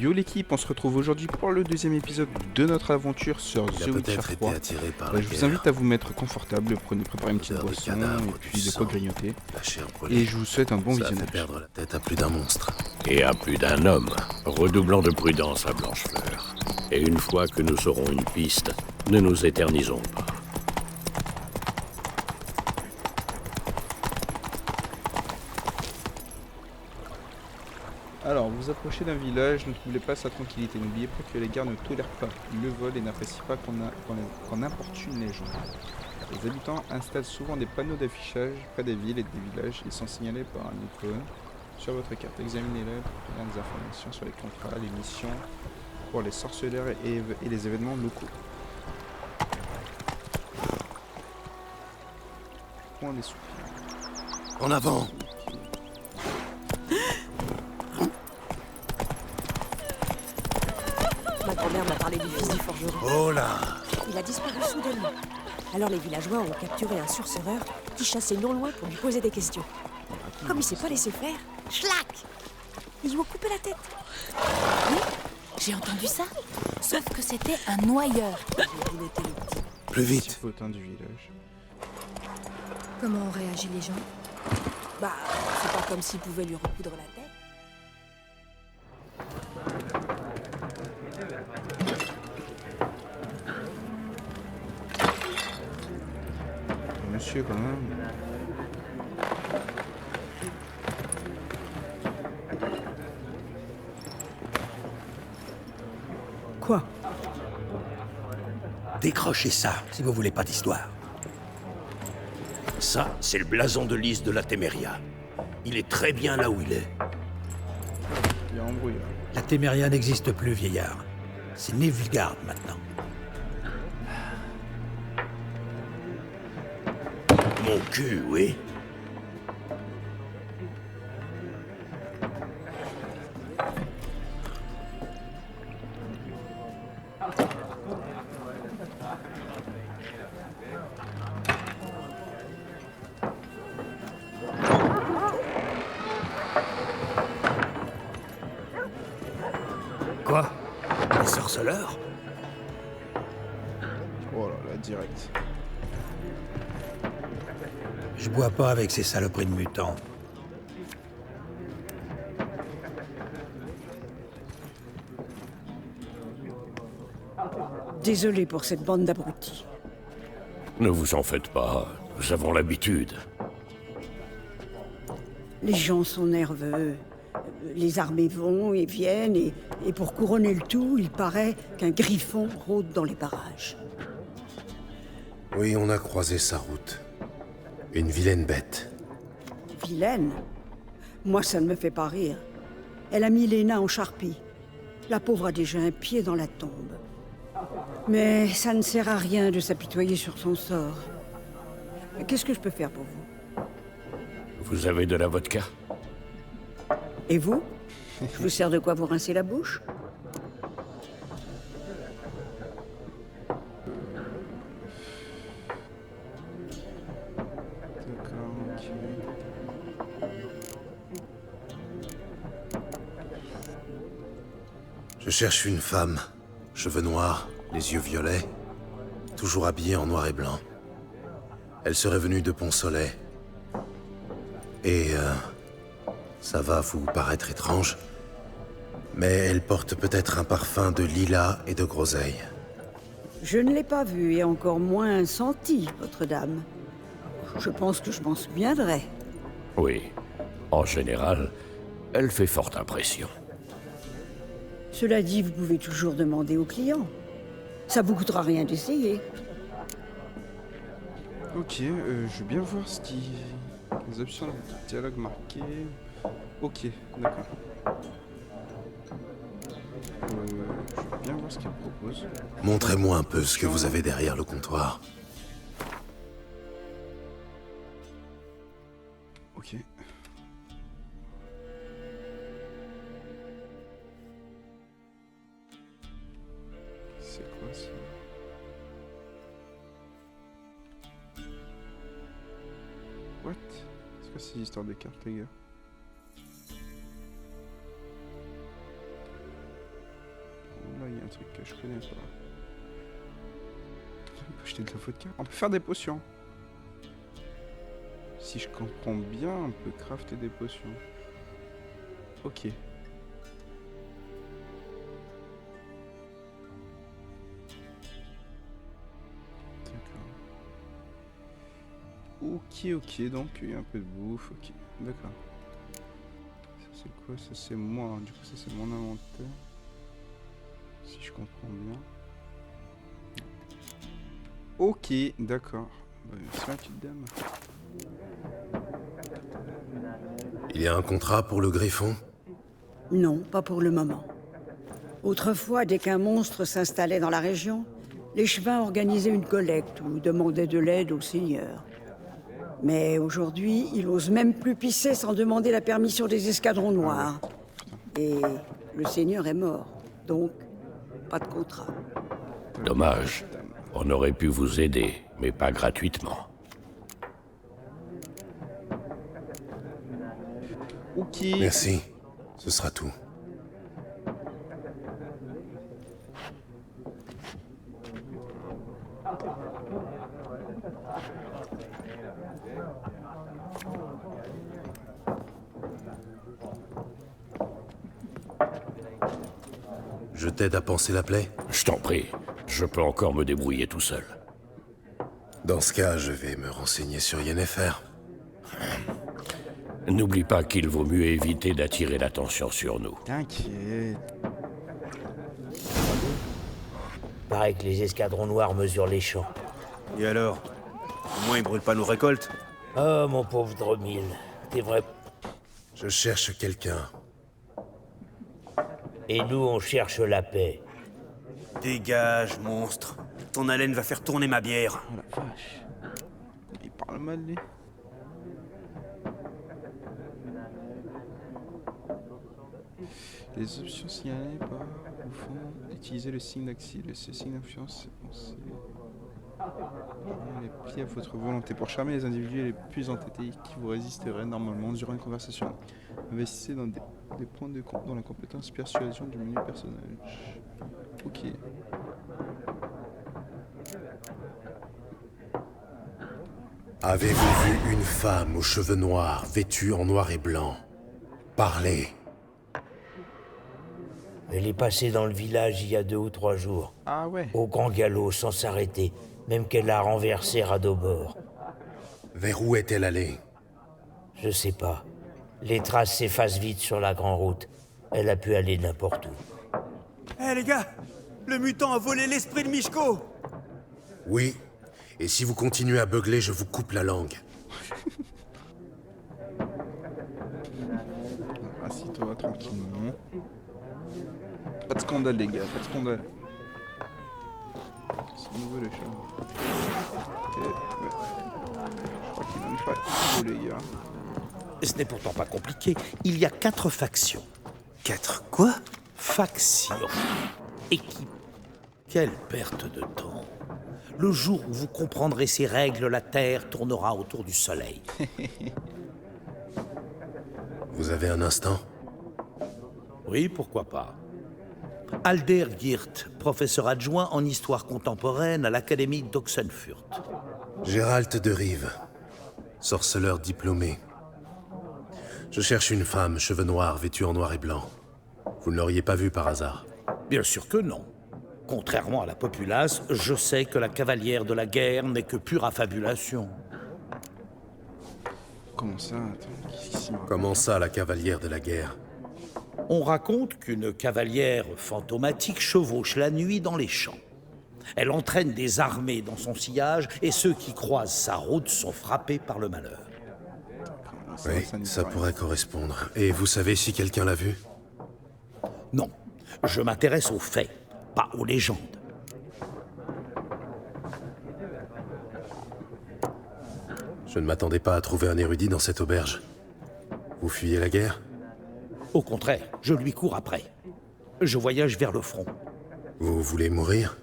Yo l'équipe, on se retrouve aujourd'hui pour le deuxième épisode de notre aventure sur Il a The Witcher peut-être été 3. attiré par la Je vous guerre. invite à vous mettre confortable, préparez une petite L'odeur des boisson cadavres, et du puis de quoi sang, grignoter. la chair brûlée. Et je vous souhaite un bon Ça a fait visionnage. perdre la tête à plus d'un monstre. Et à plus d'un homme, redoublant de prudence à Blanchefleur. Et une fois que nous aurons une piste, ne nous éternisons pas. Alors, vous approchez d'un village, ne troublez pas sa tranquillité. N'oubliez pas que les guerres ne tolèrent pas le vol et n'apprécient pas qu'on importune les gens. Les habitants installent souvent des panneaux d'affichage près des villes et des villages. Ils sont signalés par une icône sur votre carte. Examinez-les pour obtenir des informations sur les contrats, les missions pour les sorceleurs et les événements locaux. Point des soupirs. En avant! Ma grand-mère m'a parlé du fils du forgeron. Oh là! Il a disparu soudainement. Alors les villageois ont capturé un surserreur qui chassait non loin pour lui poser des questions. Comme il s'est pas laissé faire, schlac! Ils lui ont coupé la tête. Oui, j'ai entendu ça. Sauf que c'était un noyeur. Il était le petit. Plus vite! Potin du village. Comment ont réagi les gens? Bah, c'est pas comme s'ils pouvaient lui recoudre la tête. Monsieur, quand même. Quoi? Décrochez ça, si vous voulez pas d'histoire. Ça, c'est le blason de Lys de la Téméria. Il est très bien là où il est. Il y a embrouille là. La Téméria n'existe plus, vieillard. C'est Nilfgaard maintenant. Mon cul, oui. Quoi? Les sorceleurs? Oh là là, direct. Je bois pas avec ces saloperies de mutants. Désolé pour cette bande d'abrutis. Ne vous en faites pas, nous avons l'habitude. Les gens sont nerveux. Les armées vont et viennent, et pour couronner le tout, il paraît qu'un griffon rôde dans les parages. Oui, on a croisé sa route. Une vilaine bête. Vilaine? Moi, ça ne me fait pas rire. Elle a mis Léna en charpie. La pauvre a déjà un pied dans la tombe. Mais ça ne sert à rien de s'apitoyer sur son sort. Qu'est-ce que je peux faire pour vous? Vous avez de la vodka? Et vous? Je vous sers de quoi vous rincer la bouche? D'accord, ok. Je cherche une femme. Cheveux noirs, les yeux violets. Toujours habillée en noir et blanc. Elle serait venue de Pont-Soleil. Et ça va vous paraître étrange, mais elle porte peut-être un parfum de lilas et de groseille. Je ne l'ai pas vue et encore moins senti, votre dame. Je pense que je m'en souviendrai. Oui. En général, elle fait forte impression. Cela dit, vous pouvez toujours demander aux clients. Ça vous coûtera rien d'essayer. Ok, je veux bien voir ce qui... Les options de dialogue marquées... Ok, d'accord. Je veux bien voir ce qu'elle propose. Montrez-moi un peu ce que vous avez derrière le comptoir. Ok. C'est quoi ça? What? C'est quoi ces histoires de cartes, les gars? Là, il y a un truc que je connais pas. On peut acheter de la vodka. On peut faire des potions. Si je comprends bien, on peut crafter des potions. Ok. Ok, donc il y a un peu de bouffe, ok, d'accord. Ça c'est quoi? Ça c'est moi, du coup ça c'est mon inventaire. Si je comprends bien. Ok, d'accord. Bah, merci ma petite dame. Il y a un contrat pour le Griffon? Non, pas pour le moment. Autrefois, dès qu'un monstre s'installait dans la région, les Chevins organisaient une collecte ou demandaient de l'aide au seigneur. Mais aujourd'hui, ils osent même plus pisser sans demander la permission des escadrons noirs. Et le seigneur est mort, donc pas de contrat. Dommage. On aurait pu vous aider, mais pas gratuitement. Ok. Merci, ce sera tout. Je t'aide à panser la plaie? Je t'en prie, je peux encore me débrouiller tout seul. Dans ce cas, je vais me renseigner sur Yennefer. N'oublie pas qu'il vaut mieux éviter d'attirer l'attention sur nous. T'inquiète. Paraît que les escadrons noirs mesurent les champs. Et alors? Au moins, ils brûlent pas nos récoltes. Oh, mon pauvre Dromil, t'es vrai. Je cherche quelqu'un. Et nous, on cherche la paix. Dégage, monstre. Ton haleine va faire tourner ma bière. Oh la vache. Il parle mal, lui. Les options signalées par au fond, utilisez le signe d'axile. Ce signe d'influence, c'est les plis à votre volonté. Pour charmer les individus les plus entêtés qui vous résisteraient normalement durant une conversation, investissez dans des points dans la compétence persuasion du menu personnage. Ok. Avez-vous vu une femme aux cheveux noirs, vêtue en noir et blanc? Parlez. Elle est passée dans le village il y a 2 ou 3 jours. Ah ouais. Au grand galop, sans s'arrêter. Même qu'elle a renversé Radobor. Vers où est-elle allée? Je sais pas. Les traces s'effacent vite sur la grande route. Elle a pu aller n'importe où. Hé les gars! Le mutant a volé l'esprit de Mishko! Oui. Et si vous continuez à beugler, je vous coupe la langue. Assis-toi tranquillement. Pas de scandale les gars, pas de scandale. C'est nouveau le chat. Ouais. Je crois qu'il n'aime pas les gars. Ce n'est pourtant pas compliqué. Il y a 4 factions. 4 quoi? Factions. Équipe. Quelle perte de temps. Le jour où vous comprendrez ces règles, la Terre tournera autour du Soleil. Vous avez un instant? Oui, pourquoi pas. Alder Geert, professeur adjoint en histoire contemporaine à l'Académie d'Oxenfurt. Gérald de Rive, sorceleur diplômé. Je cherche une femme, cheveux noirs, vêtue en noir et blanc. Vous ne l'auriez pas vue par hasard? Bien sûr que non. Contrairement à la populace, je sais que la cavalière de la guerre n'est que pure affabulation. Comment ça? Attends, qu'est-ce qu'il me raconte? Comment ça, la cavalière de la guerre? On raconte qu'une cavalière fantomatique chevauche la nuit dans les champs. Elle entraîne des armées dans son sillage et ceux qui croisent sa route sont frappés par le malheur. Oui, ça pourrait correspondre. Et vous savez si quelqu'un l'a vue? Non, je m'intéresse aux faits, pas aux légendes. Je ne m'attendais pas à trouver un érudit dans cette auberge. Vous fuyez la guerre? Au contraire, je lui cours après. Je voyage vers le front. Vous voulez mourir?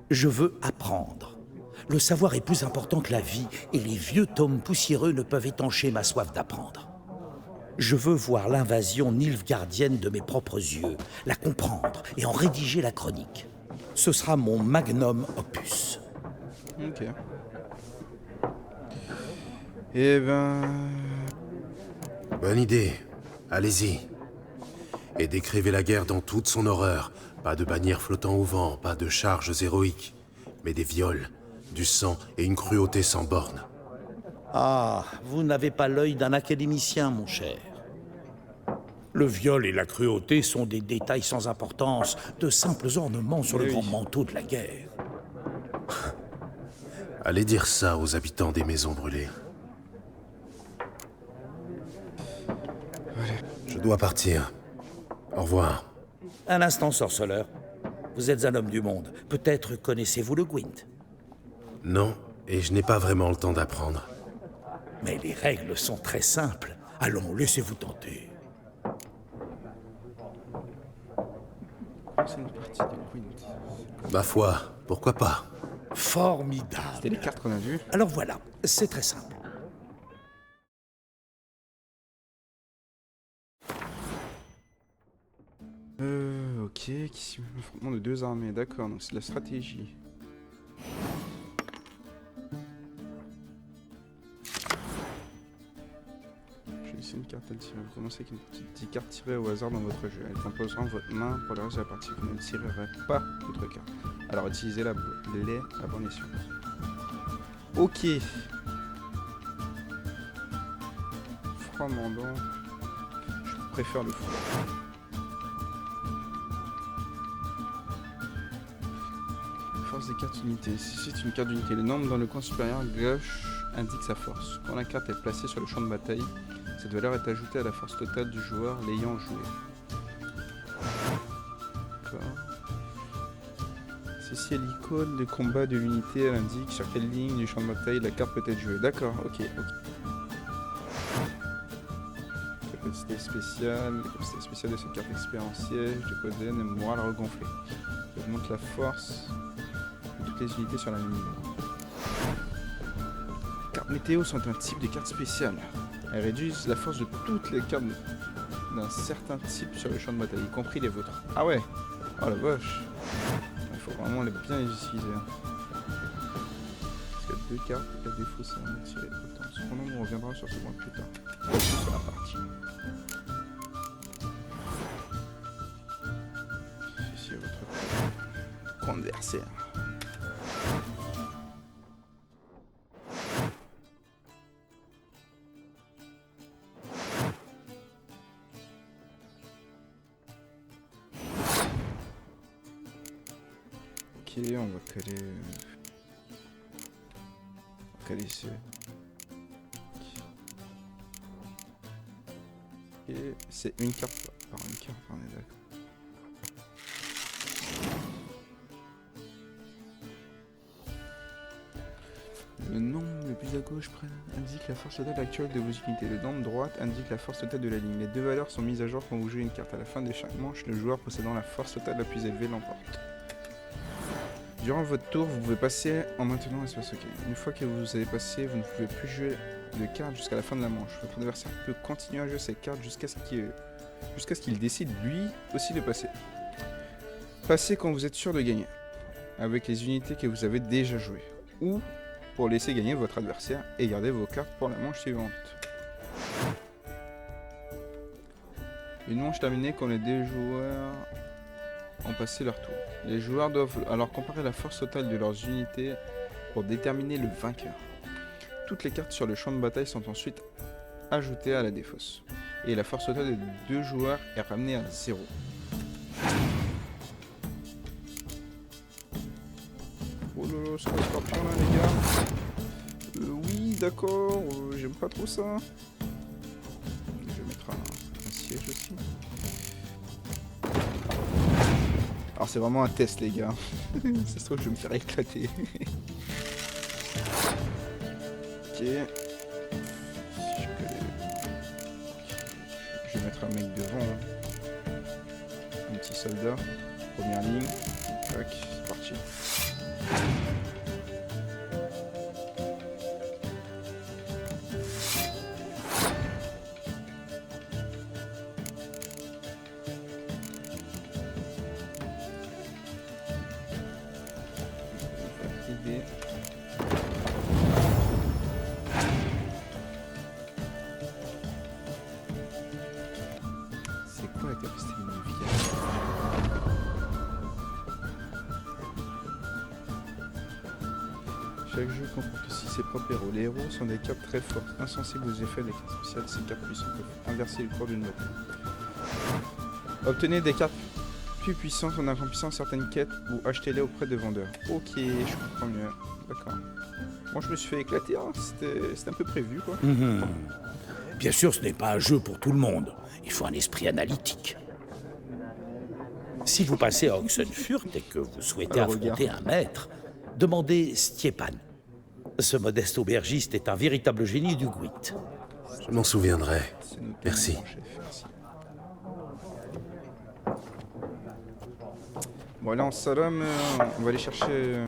Je veux apprendre. Le savoir est plus important que la vie, et les vieux tomes poussiéreux ne peuvent étancher ma soif d'apprendre. Je veux voir l'invasion nilfgaardienne de mes propres yeux, la comprendre et en rédiger la chronique. Ce sera mon magnum opus. Ok. Eh ben... Bonne idée. Allez-y. Et décrivez la guerre dans toute son horreur. Pas de bannières flottant au vent, pas de charges héroïques, mais des viols, du sang et une cruauté sans borne. Ah, vous n'avez pas l'œil d'un académicien, mon cher. Le viol et la cruauté sont des détails sans importance, de simples ornements sur le grand manteau de la guerre. Allez dire ça aux habitants des maisons brûlées. Je dois partir. Au revoir. Un instant, sorceleur. Vous êtes un homme du monde. Peut-être connaissez-vous le Gwent. Non, et je n'ai pas vraiment le temps d'apprendre. Mais les règles sont très simples. Allons, laissez-vous tenter. C'est une partie de Gwent. Ma foi, pourquoi pas? Formidable. C'était les cartes qu'on a vues. Alors voilà, c'est très simple. Ok, qui simule le frottement de deux armées, d'accord, donc c'est de la stratégie. Choisissez une carte à tirer. Vous commencez avec une petite carte tirée au hasard dans votre jeu. Elle composera votre main pour le reste de la partie. Vous ne tirerez pas d'autres cartes. Alors utilisez la bonne escient. Ok. Froid mandant. Je préfère le froid. Force des cartes unités. Si c'est une carte d'unité, le nombre dans le coin supérieur gauche indique sa force. Quand la carte est placée sur le champ de bataille, cette valeur est ajoutée à la force totale du joueur l'ayant joué. D'accord. Ceci est l'icône de combat de l'unité, elle indique sur quelle ligne du champ de bataille la carte peut être jouée. D'accord, ok. Capacité spéciale. La capacité spéciale de cette carte expérientielle, de poder mémoire la regonfler. Elle augmente la force de toutes les unités sur la même ligne. Les cartes météo sont un type de carte spéciale. Elles réduisent la force de toutes les cartes d'un certain type sur le champ de bataille, y compris les vôtres. Ah ouais. Oh la vache. Il faut vraiment bien les utiliser. Parce qu'il y a deux cartes, la défaut c'est un tiré autant. Cependant, on reviendra sur ce point plus tard. Sur la partie. Ceci est votre camp adversaire. Ok, on va caler... On va caler ici. Ok, c'est une carte par une carte, on est d'accord. Le nombre le plus à gauche indique la force totale actuelle de vos unités. Le nombre droite indique la force totale de la ligne. Les deux valeurs sont mises à jour quand vous jouez une carte. À la fin de chaque manche, le joueur possédant la force totale la plus élevée l'emporte. Durant votre tour, vous pouvez passer en maintenant l'espace OK. Une fois que vous avez passé, vous ne pouvez plus jouer de cartes jusqu'à la fin de la manche. Votre adversaire peut continuer à jouer ses cartes jusqu'à ce qu'il décide lui aussi de passer. Passez quand vous êtes sûr de gagner, avec les unités que vous avez déjà jouées, ou pour laisser gagner votre adversaire et garder vos cartes pour la manche suivante. Une manche terminée quand les deux joueurs ont passé leur tour. Les joueurs doivent alors comparer la force totale de leurs unités pour déterminer le vainqueur. Toutes les cartes sur le champ de bataille sont ensuite ajoutées à la défausse. Et la force totale des deux joueurs est ramenée à 0. Oh là là, c'est pas scorpion là les gars. Oui, d'accord, j'aime pas trop ça. Je vais mettre un siège aussi. Alors c'est vraiment un test les gars. Ça se trouve je vais me faire éclater. Ok. Si je peux je vais mettre un mec devant. Hein. Un petit soldat. Première ligne. Tac, c'est parti. rester une vie. Chaque jeu comporte aussi ses propres héros. Les héros sont des cartes très fortes, insensibles aux effets des cartes spéciales. Ces cartes puissantes peuvent inverser le cours d'une bataille. Obtenez des cartes plus puissantes en accomplissant certaines quêtes ou achetez-les auprès de vendeurs. Ok, je comprends mieux. D'accord. Bon, je me suis fait éclater, hein. C'était un peu prévu, quoi. Bien sûr, ce n'est pas un jeu pour tout le monde. Il faut un esprit analytique. Si vous passez à Oxenfurt et que vous souhaitez Alors, affronter un maître, demandez Stjepan. Ce modeste aubergiste est un véritable génie du Gwent. Je m'en souviendrai. C'est noté, Merci. mon chef, merci. Bon, là, en Salam, on va aller chercher...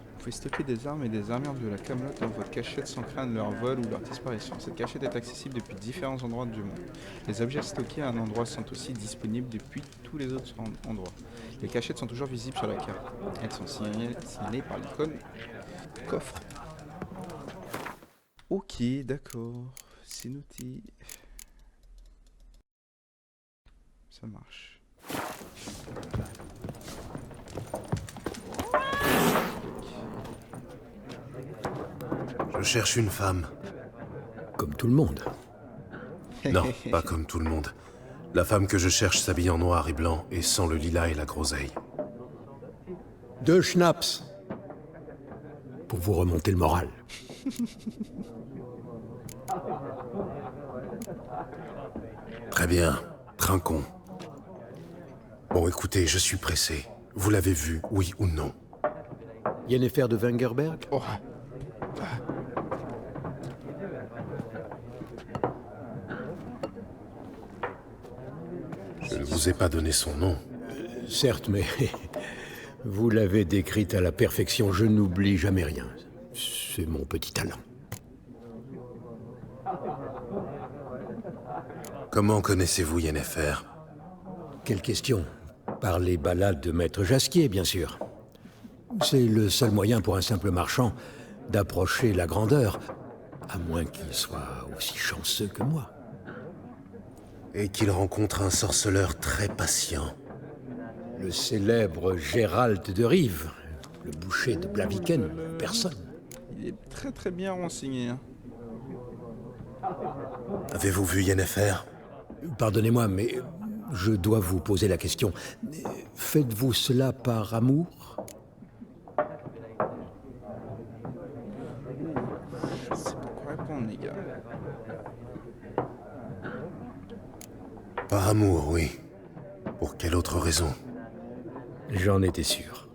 Vous pouvez stocker des armes et des armures de la Camelot dans votre cachette sans craindre leur vol ou leur disparition. Cette cachette est accessible depuis différents endroits du monde. Les objets stockés à un endroit sont aussi disponibles depuis tous les autres endroits. Les cachettes sont toujours visibles sur la carte. Elles sont signalées par l'icône coffre. Ok, d'accord. C'est noté. Ça marche. Je cherche une femme. Comme tout le monde. Non, pas comme tout le monde. La femme que je cherche s'habille en noir et blanc et sans le lilas et la groseille. 2 schnapps. Pour vous remonter le moral. Très bien, trinquons. Bon, écoutez, je suis pressé. Vous l'avez vue, oui ou non? Yennefer de Wengerberg? Oh. Je ne vous ai pas donné son nom. Certes, mais vous l'avez décrite à la perfection. Je n'oublie jamais rien. C'est mon petit talent. Comment connaissez-vous Yennefer? Quelle question? Par les ballades de Maître Jasquier, bien sûr. C'est le seul moyen pour un simple marchand d'approcher la grandeur, à moins qu'il soit aussi chanceux que moi. Et qu'il rencontre un sorceleur très patient. Le célèbre Gérald de Rive, le boucher de Blaviken, personne. Il est très très bien renseigné. Hein. Avez-vous vu Yennefer? Pardonnez-moi, mais je dois vous poser la question. Faites-vous cela par amour? Je sais pas quoi répondre, les gars. Par amour, oui. Pour quelle autre raison? J'en étais sûr.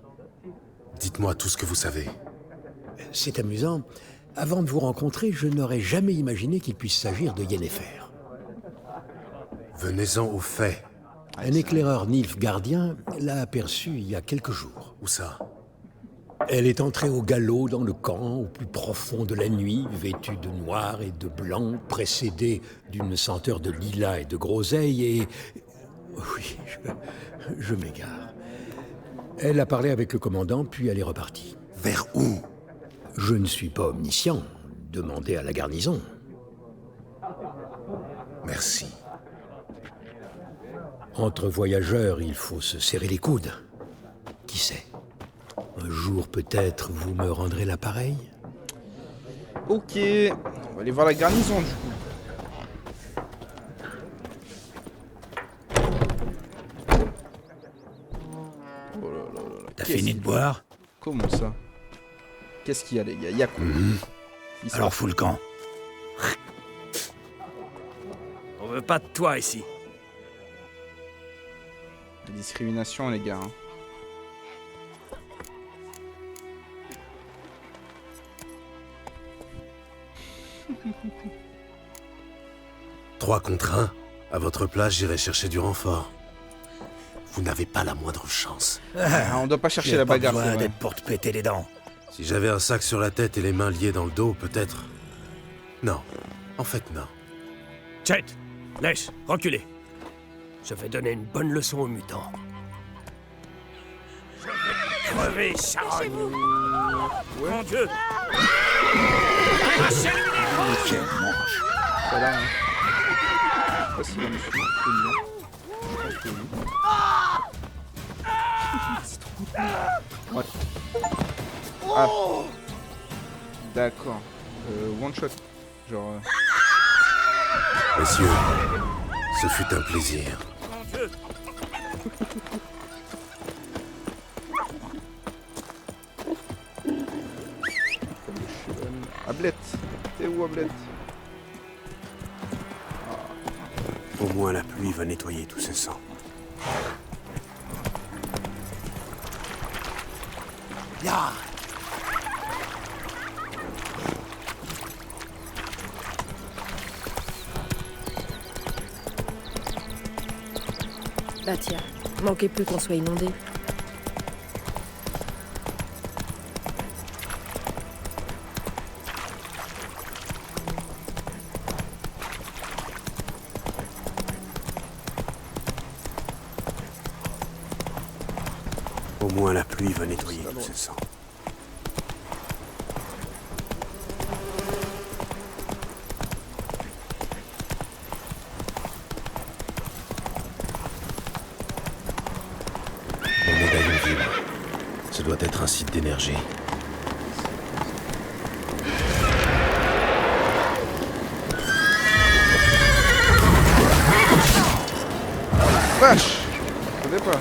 Dites-moi tout ce que vous savez. C'est amusant. Avant de vous rencontrer, je n'aurais jamais imaginé qu'il puisse s'agir de Yennefer. Venez-en aux faits. Un éclaireur nilfgaardien l'a aperçue il y a quelques jours. Où ça? Elle est entrée au galop dans le camp, au plus profond de la nuit, vêtue de noir et de blanc, précédée d'une senteur de lilas et de groseille, et... Oui, je m'égare. Elle a parlé avec le commandant, puis elle est repartie. Vers où? Je ne suis pas omniscient. Demandez à la garnison. Merci. Entre voyageurs, il faut se serrer les coudes. Qui sait? Un jour, peut-être, vous me rendrez l'appareil? Ok, on va aller voir la garnison du coup. Oh là là là là. T'as fini de boire? Comment ça? Qu'est-ce qu'il y a, les gars? Il y a quoi? Alors fous le camp. On veut pas de toi ici. La discrimination, les gars. Hein. Trois contre un. À votre place, j'irai chercher du renfort. Vous n'avez pas la moindre chance. Ah, on doit pas chercher la bagarre. Pas c'est besoin vrai. d'être pour te péter les dents. Si j'avais un sac sur la tête et les mains liées dans le dos, peut-être... Non. En fait, non. Chet, Nesh, reculez. Je vais donner une bonne leçon aux mutants. Je vais crever, Sharon. Mon Dieu. Ça là, hein. Je sais pas s'il va me suivre, c'est bien. Je pense que oui. C'est trop cool. Ouais. Ah. D'accord. One shot. Genre... Messieurs, ce fut un plaisir. Ablette. T'es où, Ablette? Au moins la pluie va nettoyer tous ces sangs. Ya. Bah tiens, manquait plus qu'on soit inondé. Au moins la pluie va nettoyer tous ces sangs. Mon médaillon vibre. Ce doit être un site d'énergie. Vache! Je savais pas.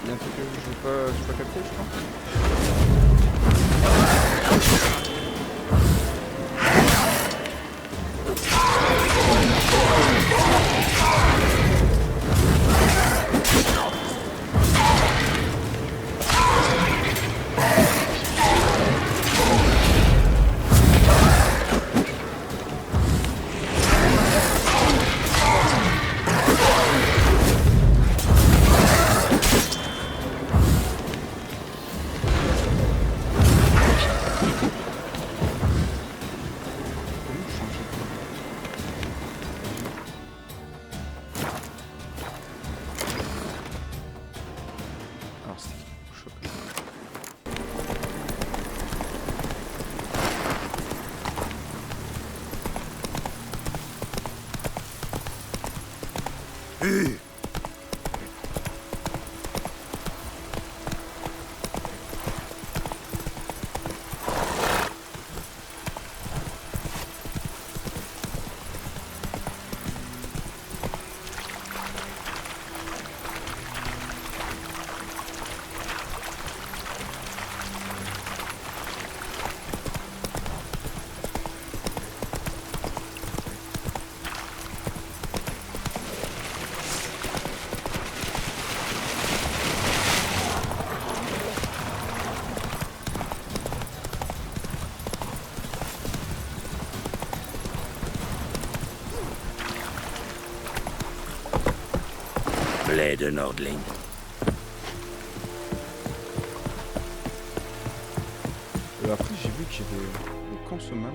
Il y a un truc que j'ai pas capté, je crois. Alors c'est choc. Blé de Nordling. Après j'ai vu que j'ai des consommables.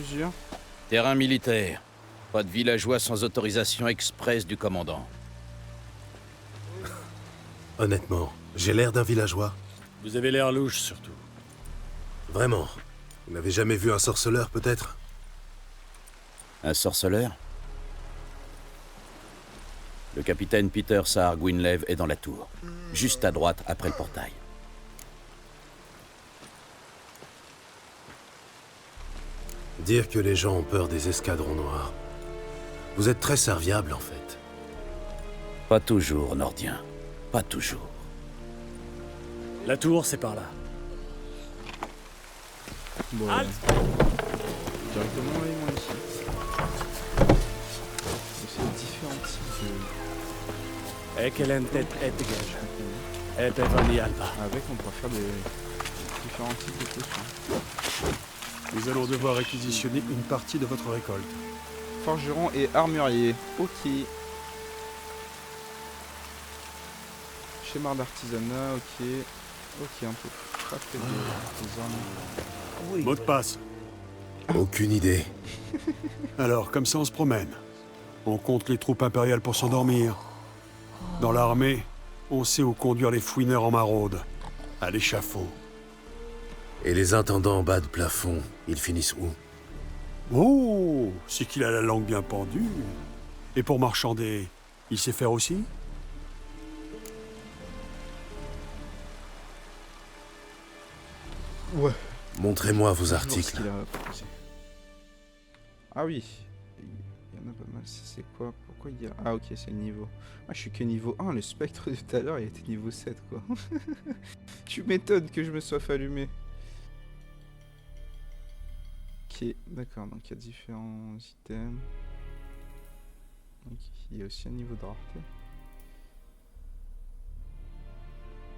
d'usure. Terrain militaire. Pas de villageois sans autorisation express du commandant. Honnêtement, j'ai l'air d'un villageois. Vous avez l'air louche, surtout. Vraiment. Vous n'avez jamais vu un sorceleur, peut-être? Un sorceleur? Le capitaine Peter Saar Gwynleve est dans la tour. Juste à droite, après le portail. Dire que les gens ont peur des escadrons noirs. Vous êtes très serviable, en fait. Pas toujours, Nordien. Pas toujours. La tour, c'est par là. Bon, directement, allez, moi ici. C'est différents types de... Ekelentet etgej. Epevani alba. Avec, on pourra faire des différents types de potions. Nous allons devoir réquisitionner une partie de votre récolte. Forgeron et armurier. Ok. Schéma d'artisanat, ok. Ok, on peut frapper des armes. Oui. Mot de passe. Aucune idée. Alors, comme ça, on se promène. On compte les troupes impériales pour s'endormir. Dans l'armée, on sait où conduire les fouineurs en maraude. À l'échafaud. Et les intendants en bas de plafond, ils finissent où? Oh, c'est qu'il a la langue bien pendue. Et pour marchander, il sait faire aussi? Ouais. Montrez-moi vos articles. Ah oui. Il y en a pas mal. C'est quoi? Pourquoi il y a... Ah ok, c'est le niveau. Ah, je suis que niveau 1. Le spectre de tout à l'heure, il était niveau 7, quoi. Tu m'étonnes que je me sois fait allumer. Ok, d'accord. Donc il y a différents items. Donc, il y a aussi un niveau de rareté.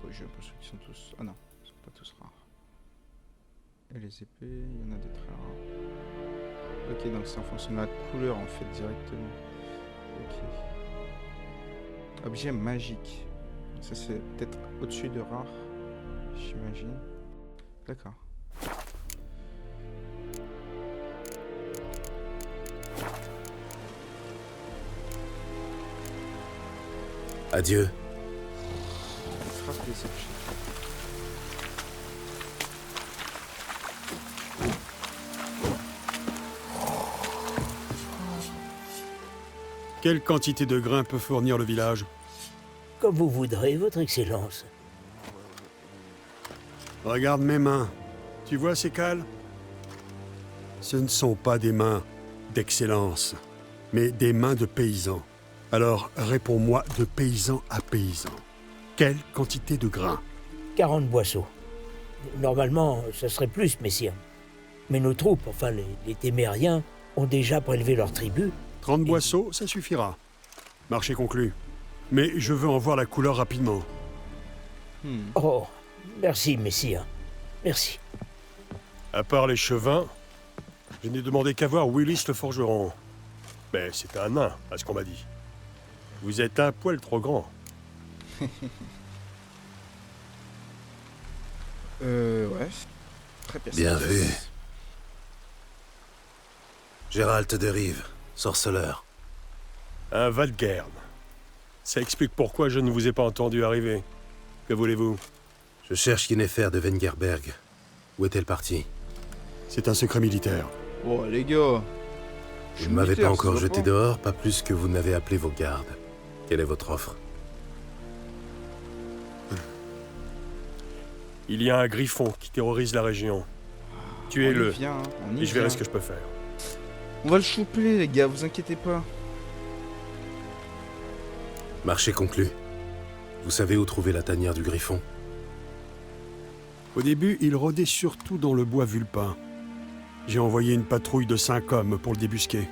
Bon, j'ai l'impression qu'ils sont tous... Ah non, ils sont pas tous rares. Et les épées, il y en a des très rares. Ok, donc c'est en fonction de la couleur en fait directement. Ok. Objet magique. Ça c'est peut-être au-dessus de rare, j'imagine. D'accord. Adieu. Frappe les objets. Quelle quantité de grains peut fournir le village? Comme vous voudrez, votre excellence. Regarde mes mains. Tu vois ces cales? Ce ne sont pas des mains d'excellence, mais des mains de paysans. Alors, réponds-moi de paysan à paysan. Quelle quantité de grains? 40 boisseaux. Normalement, ce serait plus, messire. Mais nos troupes, enfin les témériens, ont déjà prélevé leur tribut. 30 boisseaux, ça suffira. Marché conclu. Mais je veux en voir la couleur rapidement. Oh, merci, messire. Merci. À part les chevins, je n'ai demandé qu'à voir Willis le forgeron. Mais c'est un nain, à ce qu'on m'a dit. Vous êtes un poil trop grand. Ouais. Très bien vu. Gérald de Rive, sorceleur. Un Valgaerne. Ça explique pourquoi je ne vous ai pas entendu arriver. Que voulez-vous? Je cherche Yennefer de Wengerberg. Où est-elle partie? C'est un secret militaire. Oh les gars. Vous ne m'avez pas encore jeté dehors, pas plus que vous n'avez appelé vos gardes. Quelle est votre offre? Il y a un griffon qui terrorise la région. Tuez-le, et je verrai ce que je peux faire. On va le choper les gars, vous inquiétez pas. Marché conclu. Vous savez où trouver la tanière du griffon? Au début, il rôdait surtout dans le bois vulpin. J'ai envoyé une patrouille de 5 hommes pour le débusquer.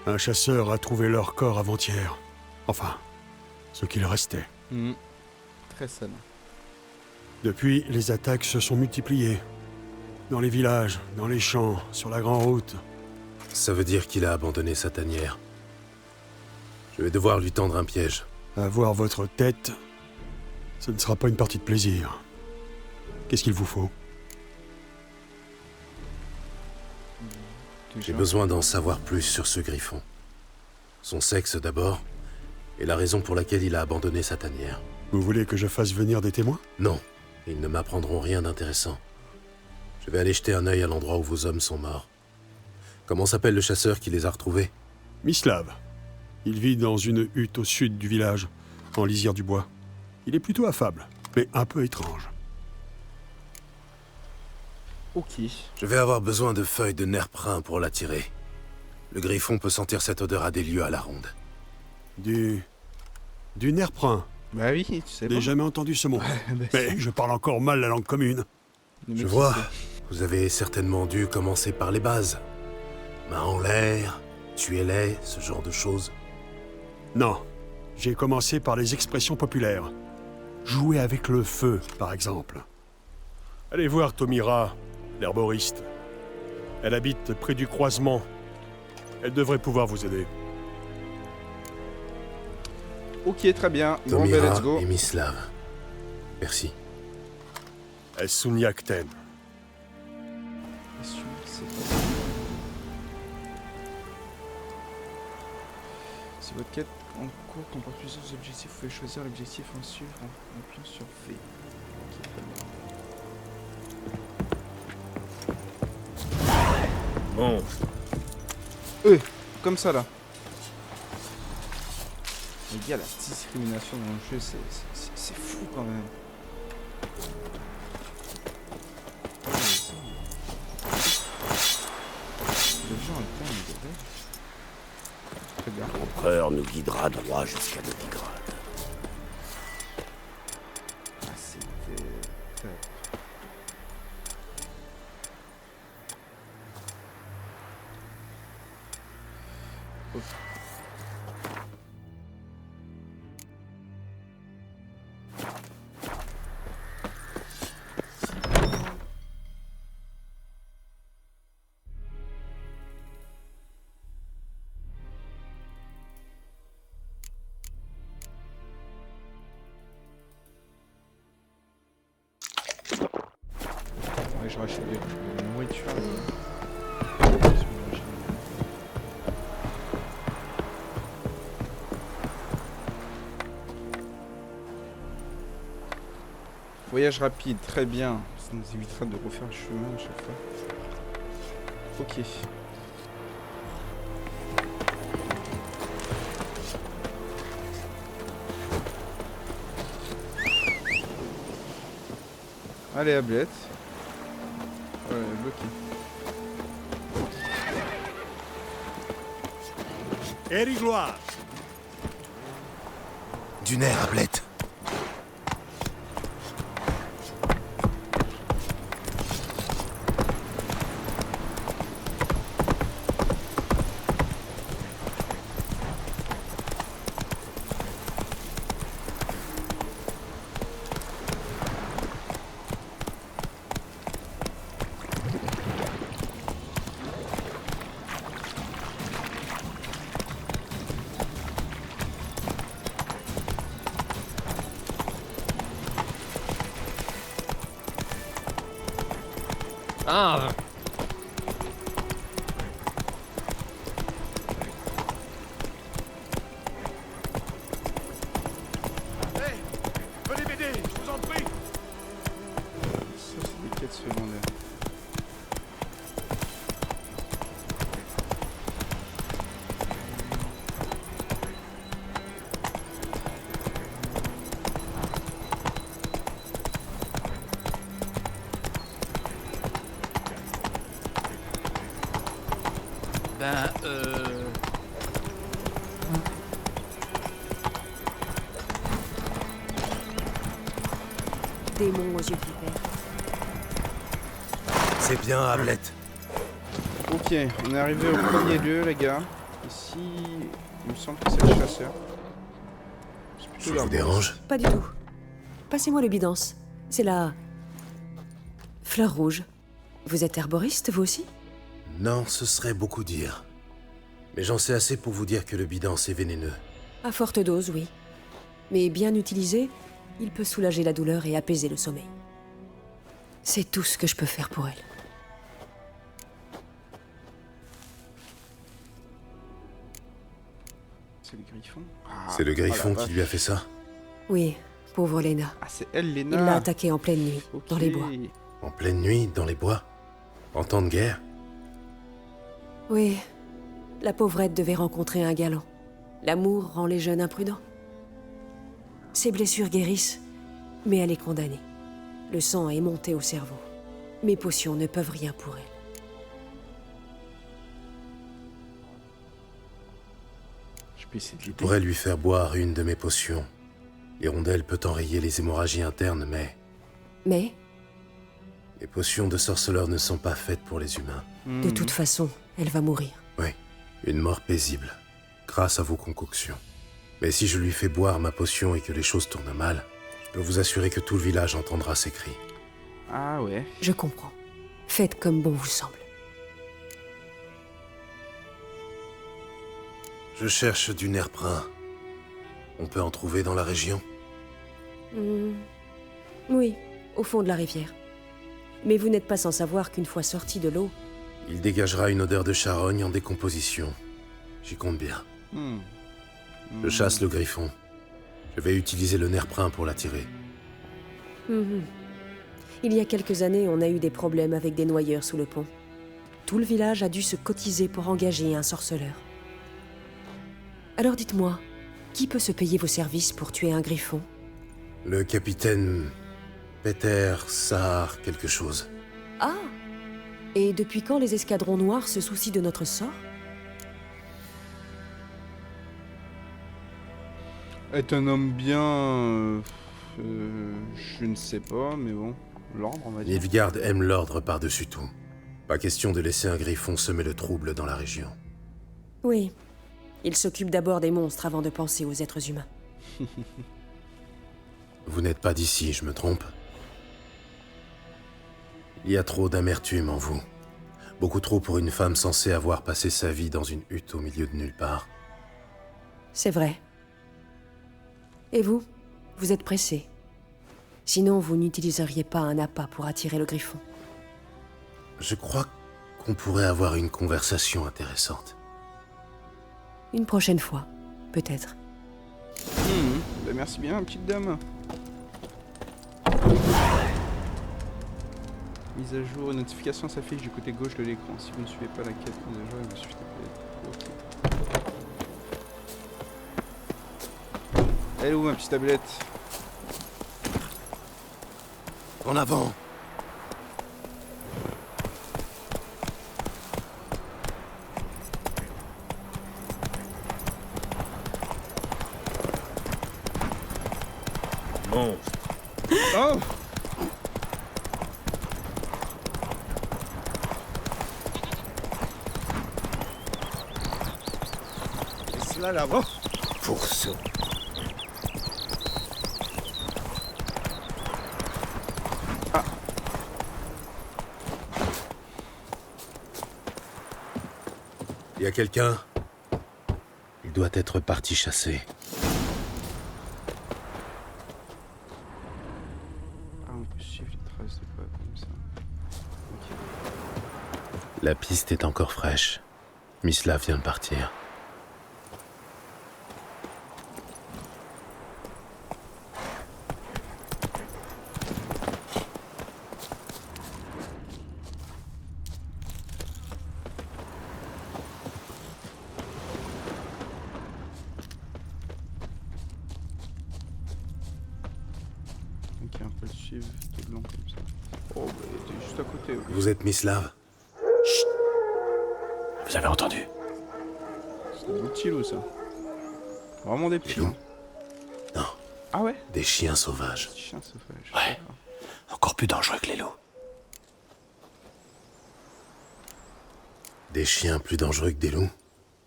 Un chasseur a trouvé leur corps avant-hier. Enfin, ce qu'il restait. Très sain. Depuis, les attaques se sont multipliées. Dans les villages, dans les champs, sur la grande route. Ça veut dire qu'il a abandonné sa tanière. Je vais devoir lui tendre un piège. Avoir votre tête, ce ne sera pas une partie de plaisir. Qu'est-ce qu'il vous faut? J'ai besoin d'en savoir plus sur ce griffon. Son sexe d'abord, et la raison pour laquelle il a abandonné sa tanière. Vous voulez que je fasse venir des témoins? Non, ils ne m'apprendront rien d'intéressant. Je vais aller jeter un œil à l'endroit où vos hommes sont morts. Comment s'appelle le chasseur qui les a retrouvés? Mislav. Il vit dans une hutte au sud du village, en lisière du bois. Il est plutôt affable, mais un peu étrange. Ok. Je vais avoir besoin de feuilles de nerprin pour l'attirer. Le griffon peut sentir cette odeur à des lieues à la ronde. Du nerprin. Bah oui, tu sais pas. J'ai jamais entendu ce mot. Bah mais si. je parle encore mal la langue commune. Je vois. Vous avez certainement dû commencer par les bases. Main en l'air, tuez-les, ce genre de choses. Non. J'ai commencé par les expressions populaires. Jouer avec le feu, par exemple. Allez voir Tomira, l'herboriste. Elle habite près du croisement. Elle devrait pouvoir vous aider. Ok, très bien. Bon, ben, Tomira let's go. et Mislav. Merci. Esuniakten. Si votre quête en cours comporte plusieurs objectifs, vous pouvez choisir l'objectif en suivre en appuyant sur V. Ok, très bien. Bon. Comme ça là. Les gars, la discrimination dans le jeu, c'est fou quand même. Le jeu en termes de règles. Très bien. L'empereur nous guidera droit jusqu'à Novigrad. Ah, c'était top. Ouais, je rachète de la nourriture. Voyage rapide, très bien. Ça nous évitera de refaire le chemin à chaque fois. Ok. Allez, Ablette. Ouais, bloqué. Erigloire. Du nerf, Ablette. Ah! Hey, venez m'aider, je vous en prie. Ça, c'est des quêtes secondaires. Démon aux yeux vipères. C'est bien, Ablette. Ok, on est arrivé au premier lieu, les gars. Ici, il me semble que c'est le chasseur. Je vous dérange? Pas du tout. Passez-moi le bidance. C'est la... fleur rouge. Vous êtes herboriste, vous aussi? Non, ce serait beaucoup dire. Mais j'en sais assez pour vous dire que le bidance est vénéneux. À forte dose, oui. Mais bien utilisé, il peut soulager la douleur et apaiser le sommeil. C'est tout ce que je peux faire pour elle. c'est le griffon. C'est le griffon qui lui a fait ça? Oui, pauvre Lena. Ah, c'est elle, Il Lena. l'a attaquée en pleine nuit, dans les bois. En pleine nuit, dans les bois? En temps de guerre? Oui, la pauvrette devait rencontrer un galant. L'amour rend les jeunes imprudents. Ses blessures guérissent, mais elle est condamnée. Le sang est monté au cerveau. Mes potions ne peuvent rien pour elle. Je pourrais lui faire boire une de mes potions. L'hirondelle peut enrayer les hémorragies internes, mais... Mais, Les potions de sorceleur ne sont pas faites pour les humains. de toute façon, elle va mourir. Oui, une mort paisible, grâce à vos concoctions. Mais si je lui fais boire ma potion et que les choses tournent mal, je peux vous assurer que tout le village entendra ses cris. Ah ouais. Je comprends. Faites comme bon vous semble. Je cherche du nerprin. On peut en trouver dans la région? Oui, au fond de la rivière. Mais vous n'êtes pas sans savoir qu'une fois sorti de l'eau, Il dégagera une odeur de charogne en décomposition. J'y compte bien. Je chasse le griffon. Je vais utiliser le nerprin pour l'attirer. il y a quelques années, on a eu des problèmes avec des noyeurs sous le pont. Tout le village a dû se cotiser pour engager un sorceleur. Alors dites-moi, qui peut se payer vos services pour tuer un griffon? Le capitaine... Peter Sahar quelque chose. Ah! Et depuis quand les escadrons noirs se soucient de notre sort? Est un homme bien... je ne sais pas, mais bon. L'ordre, on va dire. Nilfgaard aime l'ordre par-dessus tout. Pas question de laisser un griffon semer le trouble dans la région. Oui. Il s'occupe d'abord des monstres avant de penser aux êtres humains. Vous n'êtes pas d'ici, je me trompe? Il y a trop d'amertume en vous. Beaucoup trop pour une femme censée avoir passé sa vie dans une hutte au milieu de nulle part. C'est vrai. Et vous? Vous êtes pressé. Sinon, vous n'utiliseriez pas un appât pour attirer le griffon. Je crois qu'on pourrait avoir une conversation intéressante. Une prochaine fois, peut-être. Ben merci bien, petite dame. Mise à jour, une notification s'affiche du côté gauche de l'écran. Si vous ne suivez pas la quête mise à jour, il vous suffit d'appeler. Ok. Elle est où ma petite tablette? En avant! Monstre. Oh! Et cela là-bas. Pour ça. Y a quelqu'un? Il doit être parti chasser. Ah, on peut suivre les traces de pas comme ça. Ok. La piste est encore fraîche. Mislav vient de partir. Ok, on peut le suivre tout le long comme ça. Oh, bah, il était juste à côté. Ok. Vous êtes Mislav? Vous avez entendu? C'est des petits loups, ça. Vraiment des petits loups. Non. Ah ouais? Des chiens sauvages. Des chiens sauvages. Ouais. Encore plus dangereux que les loups. Des chiens plus dangereux que des loups?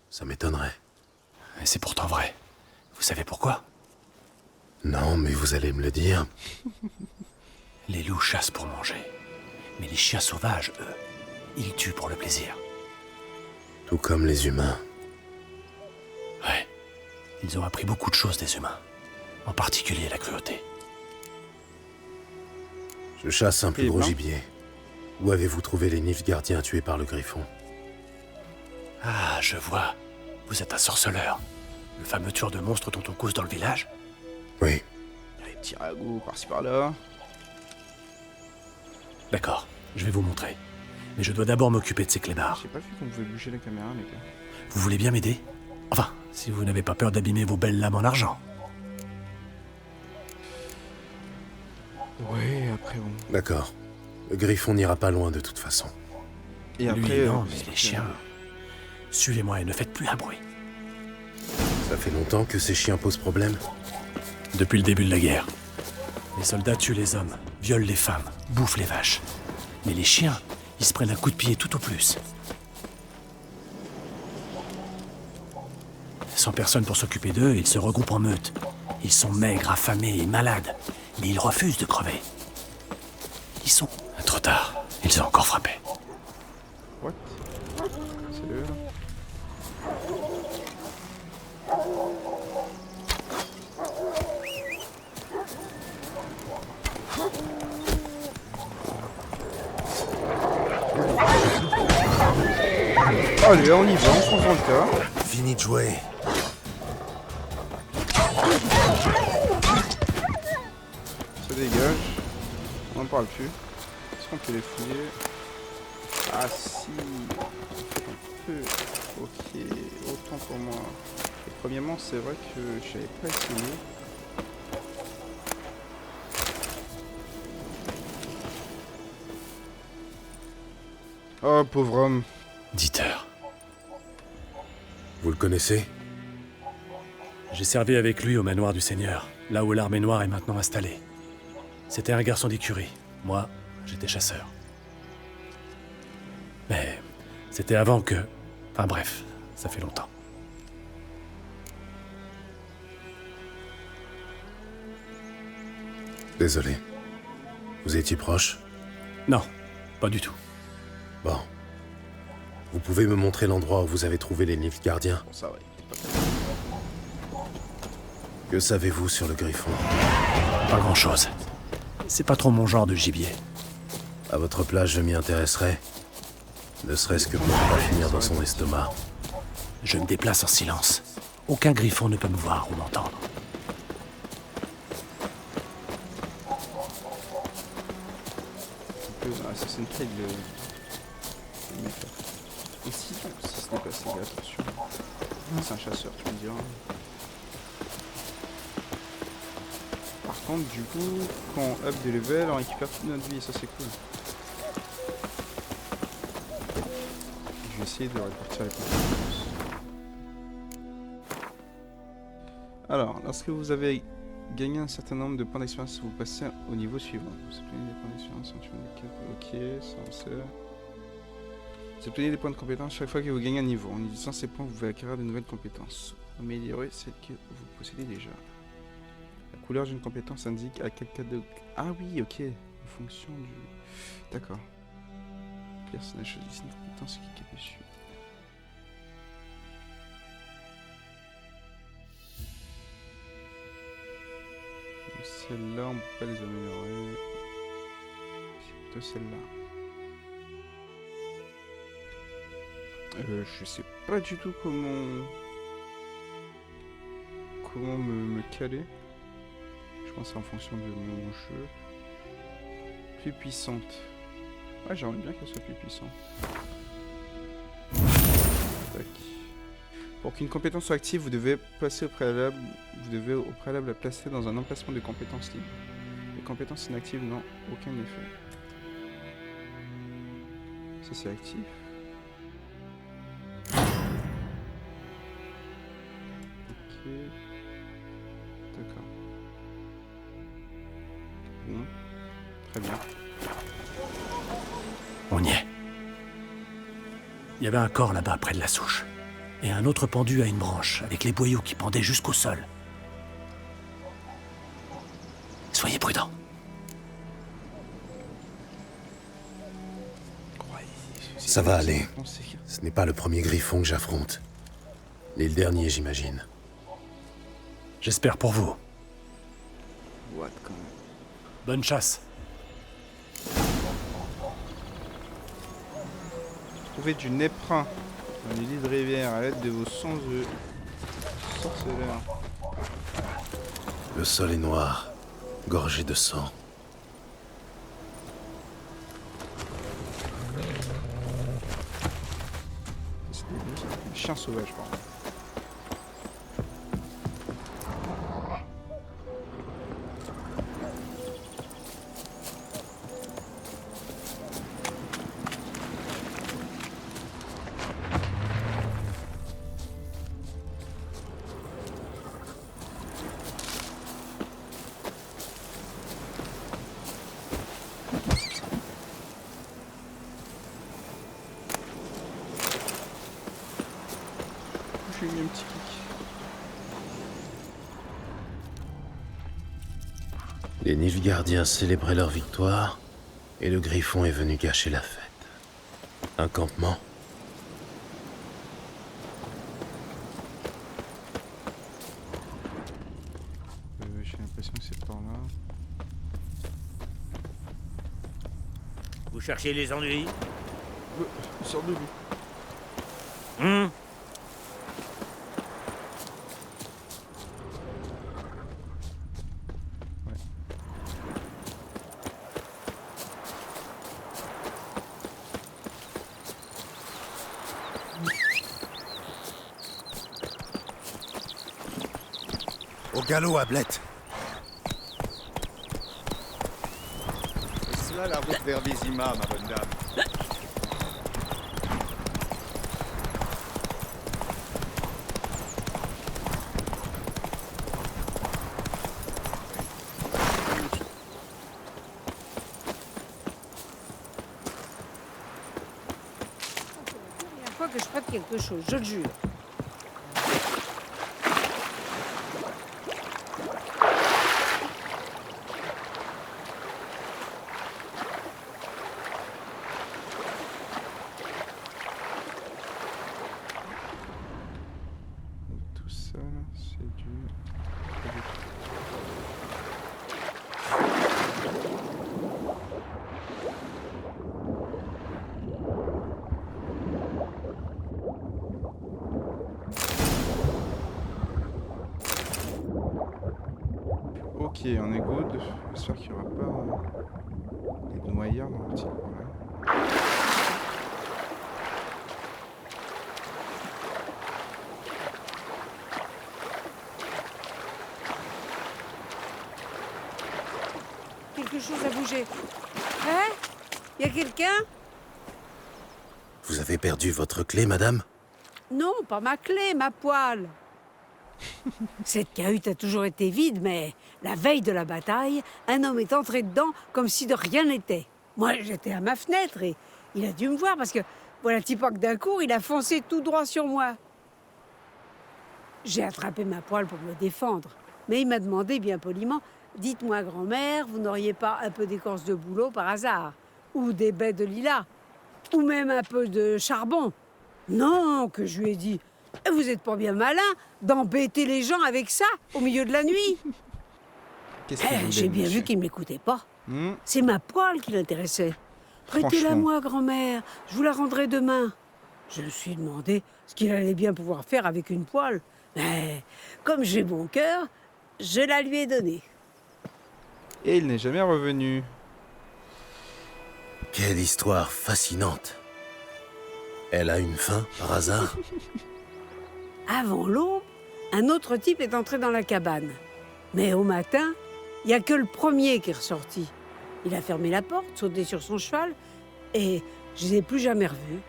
Ça m'étonnerait. Et c'est pourtant vrai. Vous savez pourquoi? Non, mais vous allez me le dire. Les loups chassent pour manger. Mais les chiens sauvages, eux, ils tuent pour le plaisir. Tout comme les humains. Ouais. Ils ont appris beaucoup de choses des humains. En particulier la cruauté. Je chasse un plus Eh gros ben. gibier. Où avez-vous trouvé les Nilfgaardiens tués par le griffon? Ah, je vois. Vous êtes un sorceleur. Le fameux tueur de monstres dont on cause dans le village? Oui. Il y a des petits ragots par-ci par-là. D'accord, je vais vous montrer. Mais je dois d'abord m'occuper de ces clébards. J'ai pas vu qu'on pouvait bouger la caméra, les gars. Vous voulez bien m'aider? Enfin, si vous n'avez pas peur d'abîmer vos belles lames en argent. Ouais, après bon. D'accord. Le griffon n'ira pas loin de toute façon. Et après, Lui, non, mais les chiens... Suivez-moi et ne faites plus un bruit. Ça fait longtemps que ces chiens posent problème? Depuis le début de la guerre. Les soldats tuent les hommes, violent les femmes, bouffent les vaches. Mais les chiens, ils se prennent un coup de pied tout au plus. Sans personne pour s'occuper d'eux, ils se regroupent en meute. Ils sont maigres, affamés et malades, mais ils refusent de crever. Ils sont... Trop tard, ils ont encore frappé. What? C'est eux, là? Allez, on y va, on prend le tas. Fini de jouer. Ça dégage. On n'en parle plus. Est-ce qu'on peut les fouiller? Ah si. On peut. Ok, autant pour moi. Et premièrement, c'est vrai que je n'avais pas essayé. Oh, pauvre homme. Dieter. Vous le connaissez? J'ai servi avec lui au manoir du Seigneur, là où l'armée noire est maintenant installée. C'était un garçon d'écurie. Moi, j'étais chasseur. Mais c'était avant que... Enfin bref, ça fait longtemps. Désolé. Vous étiez proche? Non, pas du tout. Bon. Vous pouvez me montrer l'endroit où vous avez trouvé les Nilfgaardiens? Bon, ça va. Que savez-vous sur le griffon? Pas grand-chose. C'est pas trop mon genre de gibier. À votre place, je m'y intéresserai. Ne serait-ce que pour ne pas finir dans son estomac. Je me déplace en silence. Aucun griffon ne peut me voir ou m'entendre. Un peu dans Assassin's Creed, le mec là. Et si ce n'est pas ça, attention. C'est un chasseur, tu me diras. Par contre, du coup, quand on up des levels, on récupère toute notre vie et ça c'est cool. Je vais essayer de répartir les compétences. Alors, lorsque vous avez gagné un certain nombre de points d'expérience, vous passez au niveau suivant. Vous obtenez des points d'expérience en tuant des quêtes. Ok, ça on sait. Vous obtenez des points de compétences chaque fois que vous gagnez un niveau. En utilisant ces points, vous pouvez acquérir de nouvelles compétences. Améliorer celles que vous possédez déjà. La couleur d'une compétence indique à quel cas de... Ah oui, ok. En fonction du... D'accord. Le personnage choisit une compétence qui est dessus. Donc celle-là, on peut pas les améliorer. C'est plutôt celle-là. Je sais pas du tout comment me caler. Je pense que c'est en fonction de mon jeu. Plus puissante. Ouais, j'aimerais bien qu'elle soit plus puissante. Tac. Pour qu'une compétence soit active, vous devez au préalable la placer dans un emplacement de compétences libres. Les compétences inactives n'ont aucun effet. Ça c'est actif. Ok. D'accord. Bon. Très bien. On y est. Il y avait un corps là-bas près de la souche. Et un autre pendu à une branche, avec les boyaux qui pendaient jusqu'au sol. Soyez prudents. Ça va aller. Ce n'est pas le premier griffon que j'affronte. Ni le dernier, j'imagine. J'espère pour vous. What, quand même. Bonne chasse. Trouvez du néprin dans les lits de rivière à l'aide de vos 100 œufs. sorceleur. Le sol est noir, gorgé de sang. C'est des chiens sauvages, pardon. J'ai mis un petit kick. Les Nilfgaardiens célébraient leur victoire, et le Griffon est venu gâcher la fête. Un campement. J'ai l'impression que c'est par là. Vous cherchez les ennuis? Sors de lui. Au galop, Ablette. C'est là la route vers Vizima, ma bonne dame. La fois que je prête quelque chose, je le jure. Tout ça, là, c'est du... pas du tout. Ok, on est good. J'espère qu'il n'y aura pas des noyades dans le petit coin là. Quelque chose a bougé. Hein? Y a quelqu'un? Vous avez perdu votre clé, madame? Non, pas ma clé, ma poêle. Cette cahute a toujours été vide, mais la veille de la bataille, un homme est entré dedans comme si de rien n'était. Moi, j'étais à ma fenêtre et il a dû me voir parce que, voilà, petit pas que d'un coup, il a foncé tout droit sur moi. J'ai attrapé ma poêle pour me défendre, mais il m'a demandé bien poliment, « Dites-moi, grand-mère, vous n'auriez pas un peu d'écorce de bouleau par hasard? Ou des baies de lilas? Ou même un peu de charbon ?» Non, que je lui ai dit. Vous n'êtes pas bien malin d'embêter les gens avec ça au milieu de la nuit. J'ai bien vu qu'il ne m'écoutait pas. C'est ma poêle qui l'intéressait. Prêtez-la moi, grand-mère, je vous la rendrai demain. Je me suis demandé ce qu'il allait bien pouvoir faire avec une poêle. Mais comme j'ai bon cœur, je la lui ai donnée. Et il n'est jamais revenu. Quelle histoire fascinante. Elle a une fin, par hasard? Avant l'aube, un autre type est entré dans la cabane. Mais au matin, il n'y a que le premier qui est ressorti. Il a fermé la porte, sauté sur son cheval, et je ne les ai plus jamais revus.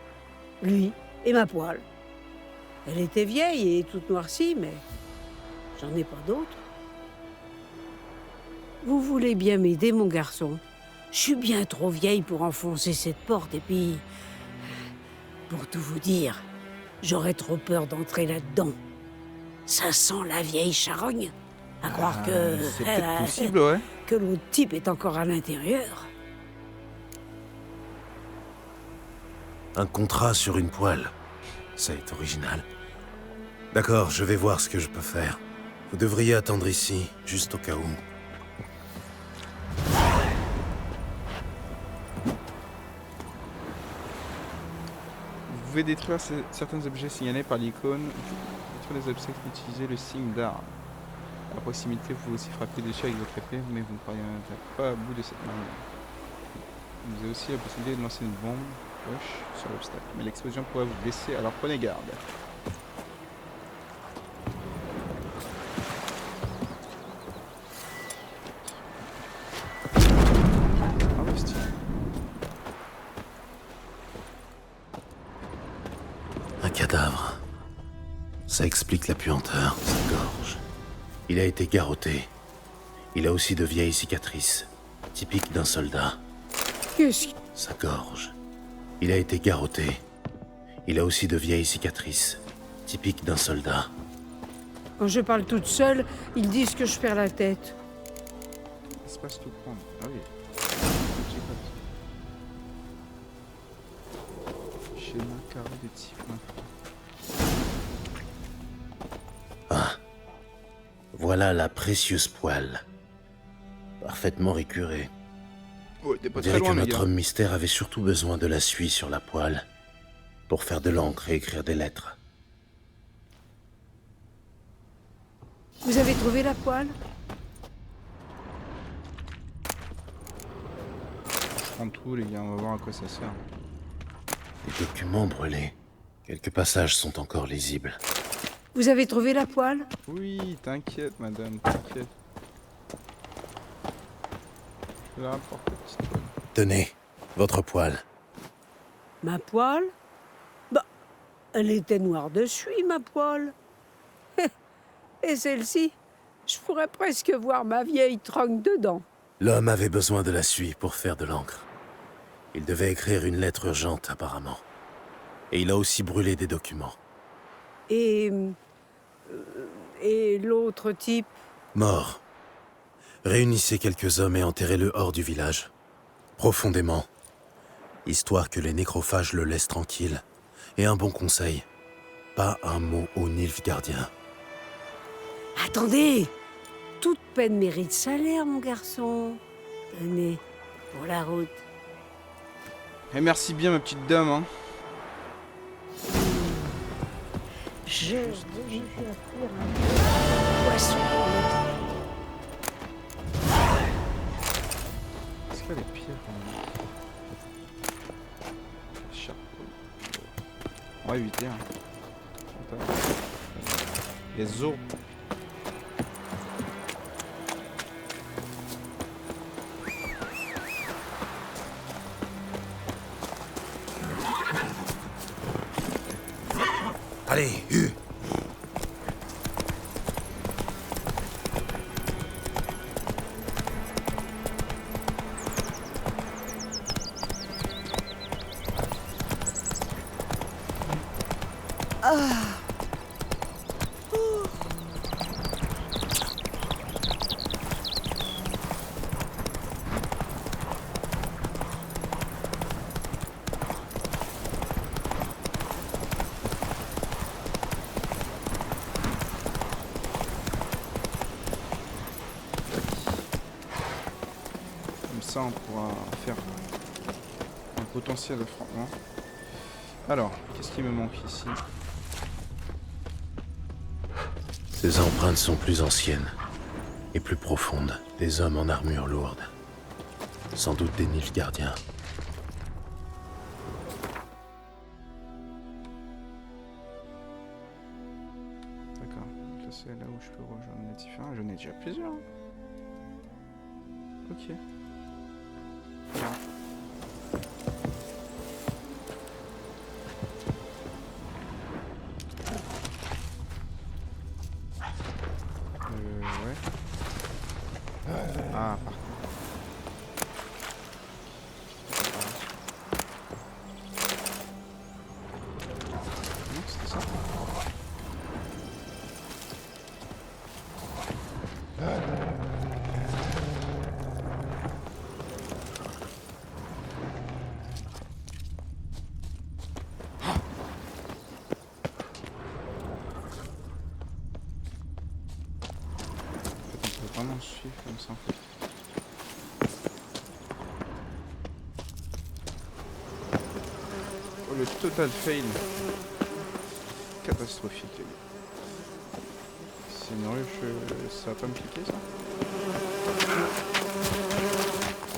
Lui et ma poêle. Elle était vieille et toute noircie, mais j'en ai pas d'autre. Vous voulez bien m'aider, mon garçon? Je suis bien trop vieille pour enfoncer cette porte, et puis... Pour tout vous dire, j'aurais trop peur d'entrer là-dedans. Ça sent la vieille charogne. À croire que... C'est peut-être possible, ouais. Que l'autre type est encore à l'intérieur. Un contrat sur une poêle. Ça est original. D'accord, je vais voir ce que je peux faire. Vous devriez attendre ici, juste au cas où. Vous pouvez détruire certains objets signalés par l'icône sur les obstacles, utilisez le signe d'arme. À proximité, vous pouvez aussi frapper dessus avec votre épée, mais vous ne parviendrez pas à bout de cette manière. Vous avez aussi la possibilité de lancer une bombe poche sur l'obstacle, mais l'explosion pourrait vous blesser, alors prenez garde. Un cadavre. Ça explique la puanteur, sa gorge. Il a été garrotté. Il a aussi de vieilles cicatrices, typiques d'un soldat. Qu'est-ce que... Sa gorge. Il a été garrotté. Il a aussi de vieilles cicatrices, typiques d'un soldat. Quand je parle toute seule, ils disent que je perds la tête. Espace tout prendre. Ah oui. Schéma carré de type info. Ah. Voilà la précieuse poêle. Parfaitement récurée. Ouais, t'es pas On très dirait loin, que les notre gars. mystère avait surtout besoin de la suie sur la poêle pour faire de l'encre et écrire des lettres. Vous avez trouvé la poêle? Je prends tout, les gars, on va voir à quoi ça sert. Les documents brûlés. Quelques passages sont encore lisibles. Vous avez trouvé la poêle? Oui, t'inquiète, madame, t'inquiète. Je la rapporte, la petite poêle. Tenez, votre poêle. Ma poêle? Bah, elle était noire de suie, ma poêle. Et celle-ci, je pourrais presque voir ma vieille tronque dedans. L'homme avait besoin de la suie pour faire de l'encre. Il devait écrire une lettre urgente, apparemment. Et il a aussi brûlé des documents. Et l'autre type? Mort. Réunissez quelques hommes et enterrez-le hors du village. Profondément. Histoire que les nécrophages le laissent tranquille. Et un bon conseil. Pas un mot aux Nilfgaardiens. Attendez! Toute peine mérite salaire, mon garçon. Tenez, pour la route. Et merci bien, ma petite dame, hein. Je vais faire un poisson. Est-ce qu'il y a des pierres Charpeau. On va éviter, hein. Les os. Allez, Hu! Ça, on pourra faire un potentiel affrontement. Alors, qu'est-ce qui me manque ici? Ces empreintes sont plus anciennes et plus profondes. Des hommes en armure lourde. Sans doute des Nilfgaardiens. D'accord. Ça, c'est là où je peux rejoindre les différents. J'en ai déjà plusieurs. Ok. Ouais. Ah, par contre. Non, c'était ça. Vraiment suivre comme ça en fait. Oh, le total fail. Catastrophique les gars. C'est une ruche, ça va pas me piquer ça?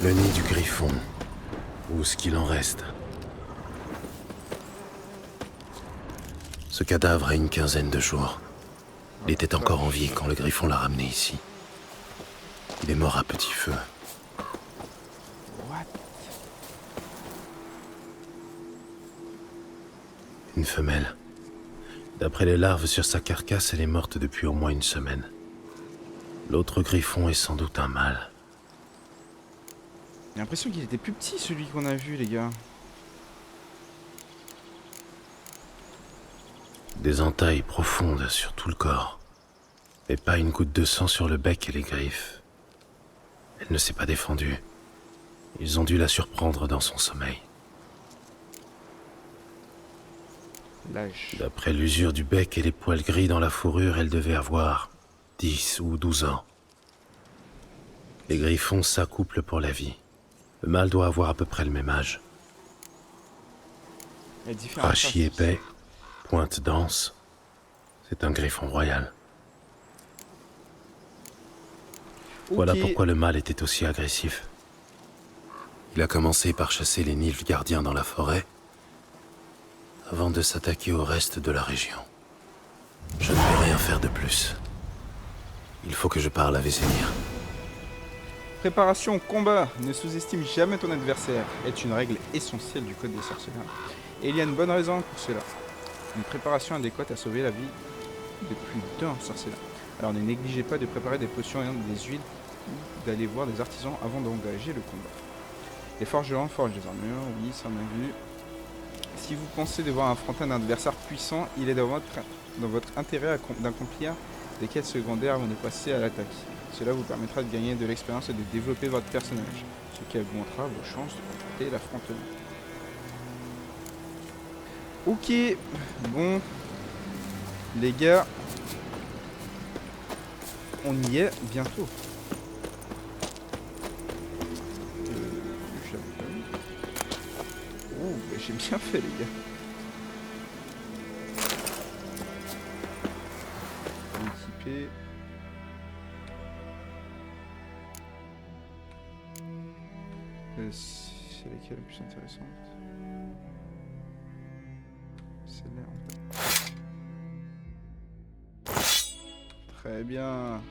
Le nid du griffon. Ou ce qu'il en reste. Ce cadavre a une quinzaine de jours. Il était encore en vie quand le griffon l'a ramené ici. Il est mort à petit feu. What? Une femelle. D'après les larves sur sa carcasse, elle est morte depuis au moins une semaine. L'autre griffon est sans doute un mâle. J'ai l'impression qu'il était plus petit celui qu'on a vu, les gars. Des entailles profondes sur tout le corps. Mais pas une goutte de sang sur le bec et les griffes. Elle ne s'est pas défendue. Ils ont dû la surprendre dans son sommeil. Lâche. D'après l'usure du bec et les poils gris dans la fourrure, elle devait avoir 10 ou 12 ans. Les griffons s'accouplent pour la vie. Le mâle doit avoir à peu près le même âge. Rachis épais, pointe dense. C'est un griffon royal. Voilà pourquoi le mâle était aussi agressif. Il a commencé par chasser les nilfgaardiens dans la forêt, avant de s'attaquer au reste de la région. Je ne peux rien faire de plus. Il faut que je parle à Vesemir. Préparation au combat. Ne sous-estime jamais ton adversaire est une règle essentielle du code des sorceleurs. Et il y a une bonne raison pour cela. Une préparation adéquate a sauvé la vie de plus d'un sorceleur. Alors ne négligez pas de préparer des potions et des huiles ou d'aller voir des artisans avant d'engager le combat. Les forgerons forgent des armures, oui, ça on a vu. Si vous pensez devoir affronter un adversaire puissant, il est dans votre intérêt d'accomplir des quêtes secondaires avant de passer à l'attaque. Cela vous permettra de gagner de l'expérience et de développer votre personnage, ce qui augmentera vos chances de remporter l'affrontement. Ok, bon, les gars, on y est bientôt. Oh, bah, j'ai bien fait, les gars. Équipé. C'est laquelle la plus intéressante? Celle-là en fait. Très bien.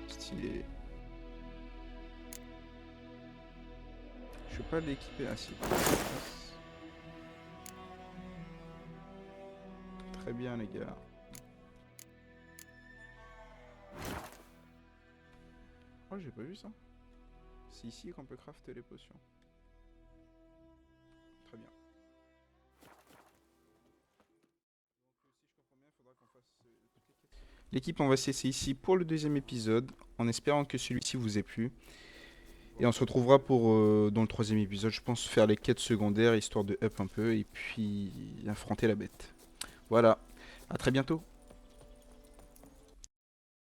Stylé. Je peux pas l'équiper ainsi. Très bien les gars. Oh, j'ai pas vu ça. C'est ici qu'on peut crafter les potions. Très bien. L'équipe, on va se laisser ici pour le deuxième épisode, en espérant que celui-ci vous ait plu. Et on se retrouvera pour, dans le troisième épisode, je pense, faire les quêtes secondaires, histoire de up un peu, et puis affronter la bête. Voilà, à très bientôt.